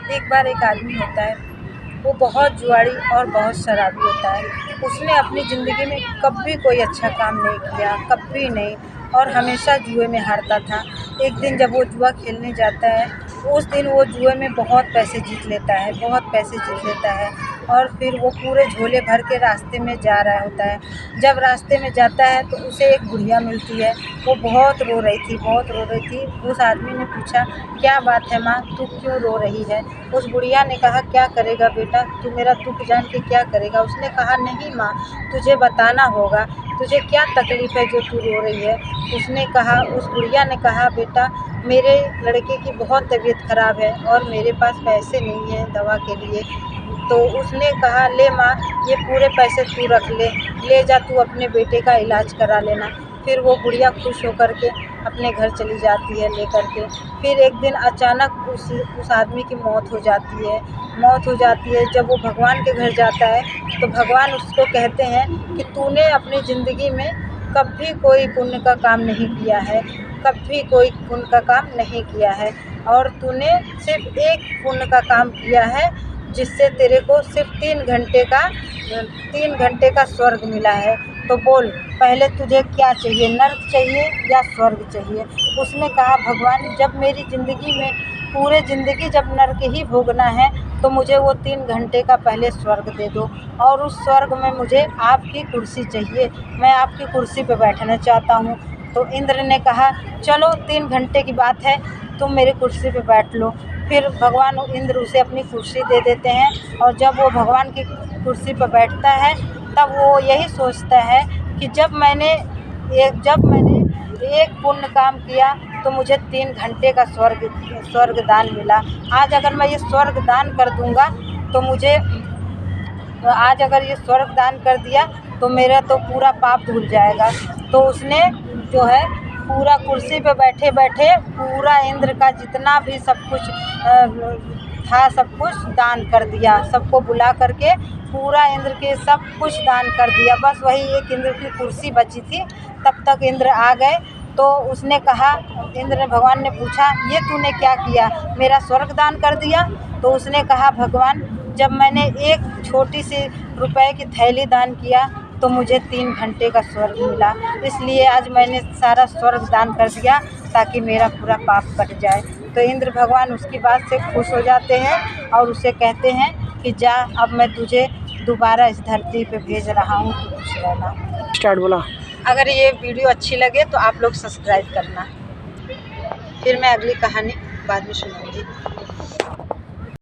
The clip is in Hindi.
एक बार एक आदमी होता है, वो बहुत जुआड़ी और बहुत शराबी होता है। उसने अपनी ज़िंदगी में कभी कोई अच्छा काम नहीं किया, कभी नहीं, और हमेशा जुए में हारता था। एक दिन जब वो जुआ खेलने जाता है, उस दिन वो जुए में बहुत पैसे जीत लेता है, बहुत पैसे जीत लेता है, और फिर वो पूरे झोले भर के रास्ते में जा रहा होता है। जब रास्ते में जाता है तो उसे एक बुढ़िया मिलती है। वो बहुत रो रही थी, बहुत रो रही थी। उस आदमी ने पूछा, क्या बात है माँ, तू क्यों रो रही है? उस बुढ़िया ने कहा, क्या करेगा बेटा, तू मेरा दुख जान के क्या करेगा? उसने कहा, नहीं माँ, तुझे बताना होगा, तुझे क्या तकलीफ़ है जो तू रो रही है? उसने कहा, उस बुढ़िया ने कहा, बेटा, मेरे लड़के की बहुत तबीयत ख़राब है और मेरे पास पैसे नहीं हैं दवा के लिए। तो उसने कहा, ले माँ, ये पूरे पैसे तू रख ले, ले जा, तू अपने बेटे का इलाज करा लेना। फिर वो बुढ़िया खुश होकर के अपने घर चली जाती है लेकर के। फिर एक दिन अचानक उस आदमी की मौत हो जाती है। मौत हो जाती है। जब वो भगवान के घर जाता है तो भगवान उसको कहते हैं कि तूने अपनी ज़िंदगी में कभी कोई पुण्य का काम नहीं किया है, कभी कोई पुण्य का काम नहीं किया है, और तूने सिर्फ एक पुण्य का काम किया है, जिससे तेरे को सिर्फ 3 घंटे का स्वर्ग मिला है। तो बोल, पहले तुझे क्या चाहिए, नर्क चाहिए या स्वर्ग चाहिए? उसने कहा, भगवान, जब मेरी ज़िंदगी में पूरे ज़िंदगी जब नर्क ही भोगना है तो मुझे वो 3 घंटे का पहले स्वर्ग दे दो, और उस स्वर्ग में मुझे आपकी कुर्सी चाहिए, मैं आपकी कुर्सी पे बैठना चाहता हूँ। तो इंद्र ने कहा, चलो 3 घंटे की बात है, तुम मेरी कुर्सी पे बैठ लो। फिर भगवान इंद्र उसे अपनी कुर्सी दे देते हैं, और जब वो भगवान की कुर्सी पर बैठता है तब वो यही सोचता है कि जब मैंने एक पुण्य काम किया तो मुझे 3 घंटे का स्वर्ग दान मिला। आज अगर मैं ये स्वर्ग दान कर दूँगा तो मुझे आज अगर ये स्वर्ग दान कर दिया तो मेरा तो पूरा पाप धुल जाएगा। तो उसने जो है पूरा कुर्सी पे बैठे बैठे पूरा इंद्र का जितना भी सब कुछ था, सब कुछ दान कर दिया। सबको बुला करके पूरा इंद्र के सब कुछ दान कर दिया। बस वही एक इंद्र की कुर्सी बची थी। तब तक इंद्र आ गए। तो उसने कहा, इंद्र ने, भगवान ने पूछा, ये तूने क्या किया, मेरा स्वर्ग दान कर दिया? तो उसने कहा, भगवान, जब मैंने एक छोटी सी रुपए की थैली दान किया तो मुझे 3 घंटे का स्वर्ग मिला, इसलिए आज मैंने सारा स्वर्ग दान कर दिया ताकि मेरा पूरा पाप कट जाए। तो इंद्र भगवान उसकी बात से खुश हो जाते हैं और उसे कहते हैं कि जा, अब मैं तुझे दोबारा इस धरती पे भेज रहा हूँ, तू खुश रहना। स्टार्ट बोला। अगर ये वीडियो अच्छी लगे तो आप लोग सब्सक्राइब करना। फिर मैं अगली कहानी बाद में सुनाऊंगी।